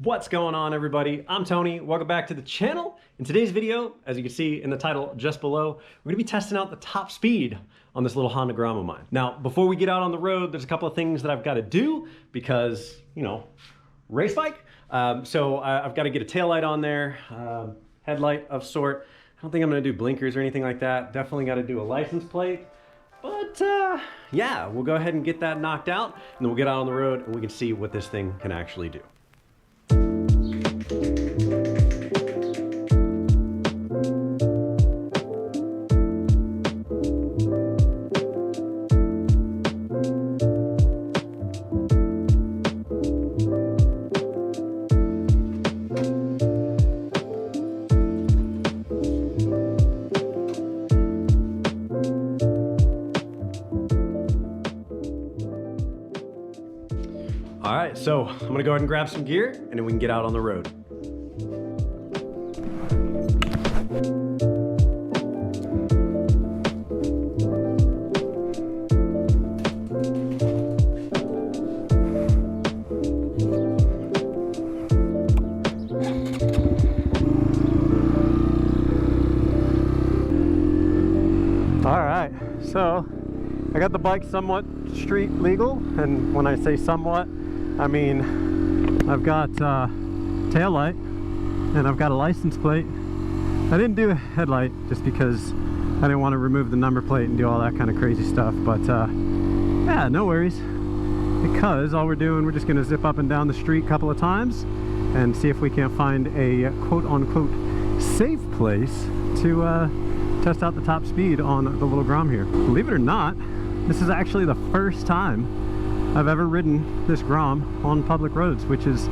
What's going on, everybody? I'm Tony. Welcome back to the channel. In today's video, as you can see in the title just below, we're gonna be testing out the top speed on this little Honda Grom of mine. Now, before we get out on the road, there's a couple of things that I've got to do because, you know, race bike. So I've got to get a taillight on there, headlight of sort. I don't think I'm gonna do blinkers or anything like that. Definitely got to do a license plate. But yeah, we'll go ahead and get that knocked out, and then we'll get out on the road and we can see what this thing can actually do. All right, so I'm gonna go ahead and grab some gear and then we can get out on the road. All right, so I got the bike somewhat street legal, and when I say somewhat, I mean I've got taillight and I've got a license plate. I didn't do a headlight just because I didn't want to remove the number plate and do all that kind of crazy stuff, but yeah, no worries, because all we're doing, we're just going to zip up and down the street a couple of times and see if we can't find a quote-unquote safe place to test out the top speed on the little Grom here. Believe it or not, this is actually the first time I've ever ridden this Grom on public roads, which is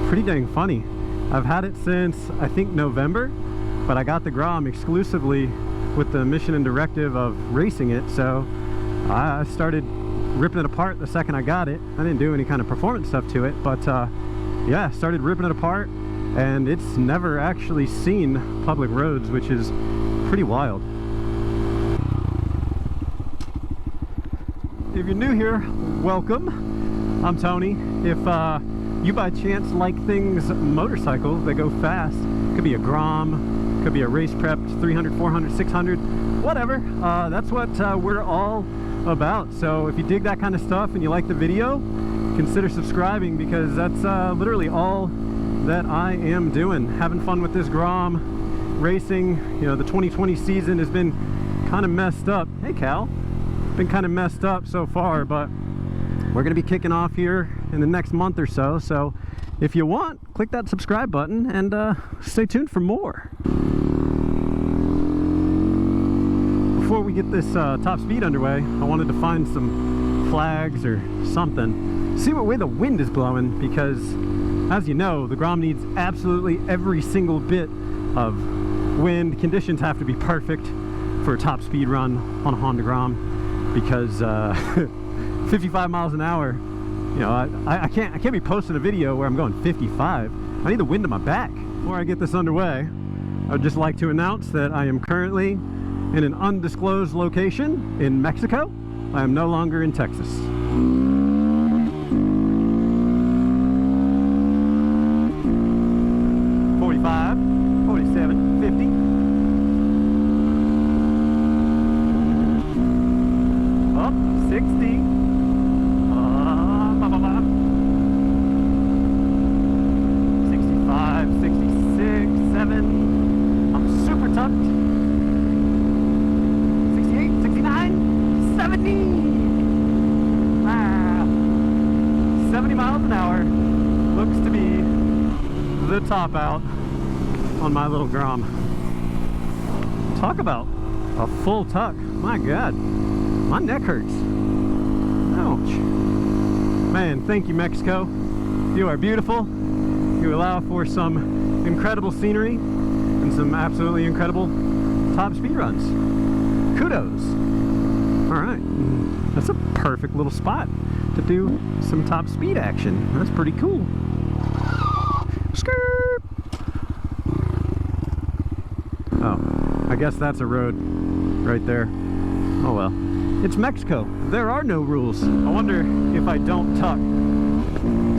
pretty dang funny. I've had it since, I think, November, but I got the Grom exclusively with the mission and directive of racing it, so I started ripping it apart the second I got it. I didn't do any kind of performance stuff to it, but yeah, started ripping it apart, and it's never actually seen public roads, which is pretty wild. If you're new here, welcome. I'm Tony. If you by chance like things motorcycle that go fast, could be a Grom, could be a race prep 300, 400, 600, whatever, that's what we're all about. So if you dig that kind of stuff and you like the video, consider subscribing, because that's literally all that I am doing. Having fun with this Grom, racing. You know, the 2020 season has been kind of messed up. Hey, Cal. Been kind of messed up so far, but we're going to be kicking off here in the next month or so. So if you want, click that subscribe button and stay tuned for more. Before we get this top speed underway, I wanted to find some flags or something, see what way the wind is blowing, because as you know, the Grom needs absolutely every single bit of wind. Conditions have to be perfect for a top speed run on a Honda Grom, because 55 miles an hour, you know, I can't be posting a video where I'm going 55. I need the wind in my back. Before I get this underway, I would just like to announce that I am currently in an undisclosed location in Mexico. I am no longer in Texas. 45, 47, 50. Up, 60. 65, 66, 7. I'm super tucked. 68, 69, 70. Ah, 70 miles an hour. Looks to be the top out on my little Grom. Talk about a full tuck. My God, my neck hurts. Ouch. Man, thank you, Mexico. You are beautiful. You allow for some incredible scenery and some absolutely incredible top speed runs. Kudos. All right, that's a perfect little spot to do some top speed action. That's pretty cool. Skirt. Oh, I guess that's a road right there. Oh well. It's Mexico. There are no rules. I wonder if I don't tuck.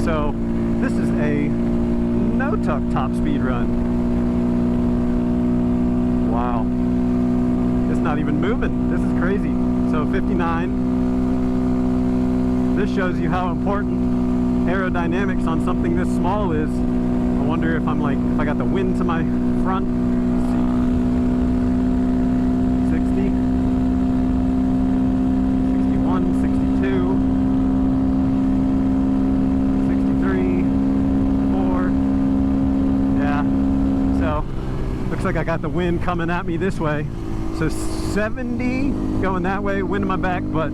So this is a took top speed run. Wow. It's not even moving. This is crazy. So 59. This shows you how important aerodynamics on something this small is. I wonder if I'm like, if I got the wind to my front. Let's see. 60. 61, 62. 63. 4. Yeah. So, looks like I got the wind coming at me this way. So 70 going that way, wind in my back, but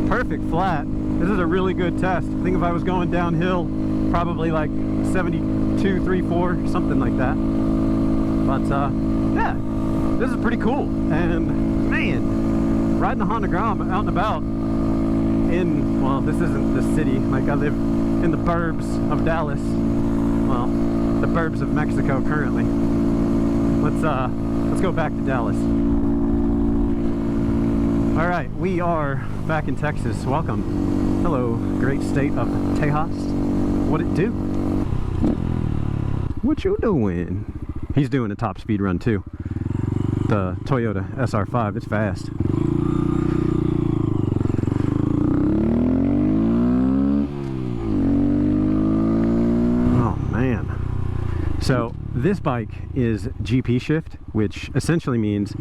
perfect flat. This is a really good test. I think if I was going downhill, probably like 72, 3, 4, something like that. But yeah, this is pretty cool. And man, riding the Honda Grom out and about in, well, this isn't the city. Like I live in the burbs of Dallas. Well, the burbs of Mexico currently. Let's go back to Dallas. All right, we are back in Texas. Welcome. Hello, great state of Tejas. What it do? What you doing? He's doing a top speed run too. The Toyota SR5, it's fast. Oh man. So this bike is GP shift, which essentially means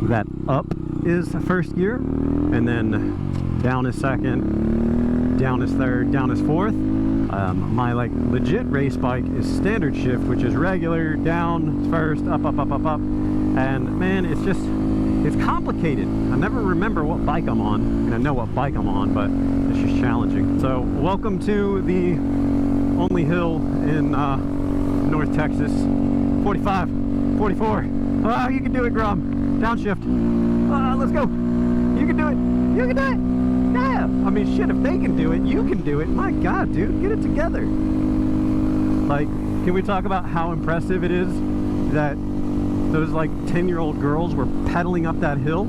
that up is first gear, and then down is second, down is third, down is fourth. My like legit race bike is standard shift, which is regular, down first, up, up, up, up, up. And man, it's complicated. I never remember what bike I'm on, and I know what bike I'm on, but it's just challenging. So welcome to the only hill in North Texas. 45, 44. Oh, you can do it, Grom. Downshift. Let's go. You can do it. You can do it. Yeah. I mean, shit, if they can do it, you can do it. My God, dude, get it together. Like, can we talk about how impressive it is that those like 10-year-old girls were pedaling up that hill?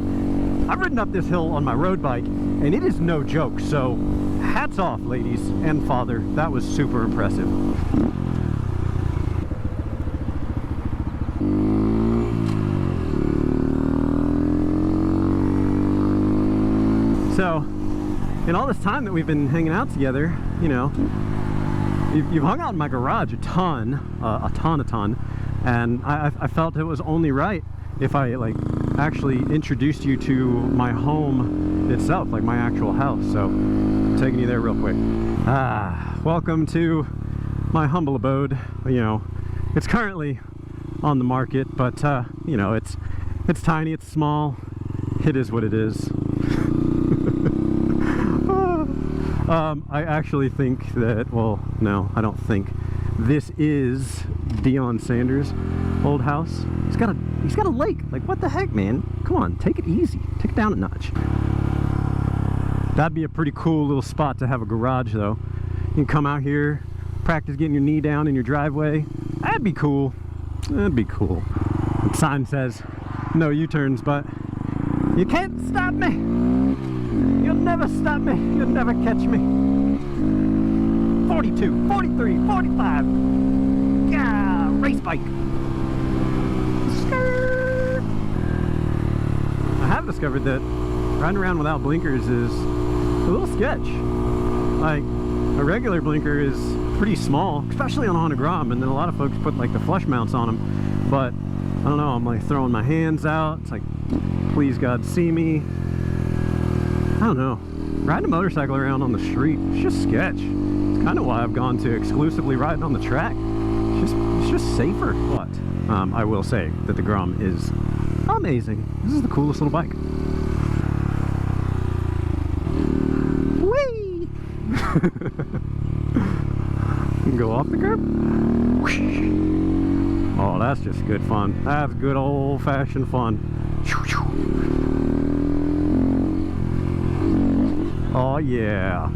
I've ridden up this hill on my road bike, and it is no joke. So hats off, ladies and father. That was super impressive. So, in all this time that we've been hanging out together, you know, you've hung out in my garage a ton, and I felt it was only right if I like actually introduced you to my home itself, like my actual house. So, taking you there real quick. Welcome to my humble abode. You know, it's currently on the market, but you know, it's tiny, it's small. It is what it is. I actually think that, well, no, I don't think. This is Deion Sanders' old house. He's got a lake. Like, what the heck, man? Come on, take it easy. Take it down a notch. That'd be a pretty cool little spot to have a garage, though. You can come out here, practice getting your knee down in your driveway. That'd be cool. That'd be cool. The sign says, no U-turns, but you can't stop me. You'll never stop me. You'll never catch me. 42, 43, 45. Yeah, race bike. Skirt. I have discovered that riding around without blinkers is a little sketch. Like, a regular blinker is pretty small, especially on a Honda Grom, and then a lot of folks put like the flush mounts on them. But I don't know, I'm like throwing my hands out. It's like, please God, see me. I don't know. Riding a motorcycle around on the street, it's just sketch. It's kind of why I've gone to exclusively riding on the track. It's just safer. But I will say that the Grom is amazing. This is the coolest little bike. Whee! You can go off the curb. Oh, that's just good fun. That's good old-fashioned fun. Oh yeah,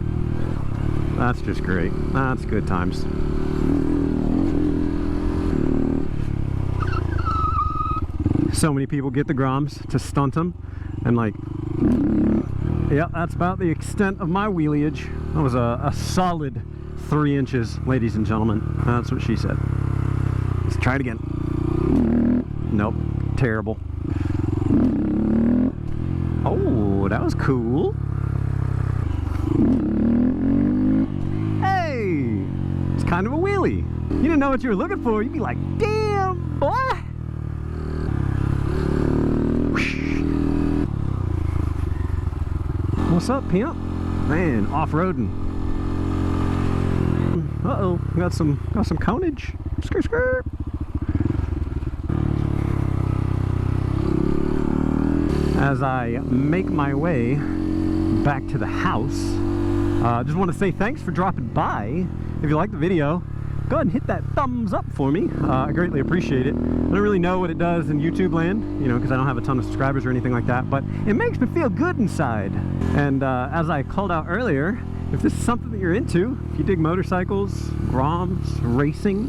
that's just great. That's good times. So many people get the Groms to stunt them, and like, yeah, that's about the extent of my wheeliage. That was a solid 3 inches, ladies and gentlemen. That's what she said. Let's try it again. Nope, terrible. Oh, that was cool. Hey, it's kind of a wheelie. You didn't know what you were looking for. You'd be like, damn, boy. What's up, pimp? Man, off-roading. Uh-oh, got some conage. Skirt, skirt. As I make my way back to the house, just want to say thanks for dropping by. If you like the video, go ahead and hit that thumbs up for me. I greatly appreciate it. I don't really know what it does in YouTube land, you know, because I don't have a ton of subscribers or anything like that, but it makes me feel good inside. And as I called out earlier, if this is something that you're into, if you dig motorcycles, Groms, racing,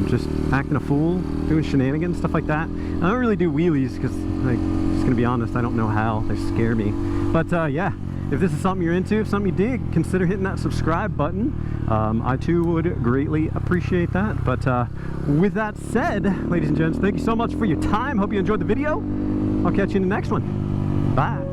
just acting a fool, doing shenanigans, stuff like that. I don't really do wheelies because, like, just gonna be honest, I don't know how. They scare me. But yeah, if this is something you're into, if something you dig, consider hitting that subscribe button. I too would greatly appreciate that. But with that said, ladies and gents, thank you so much for your time. Hope you enjoyed the video. I'll catch you in the next one. Bye.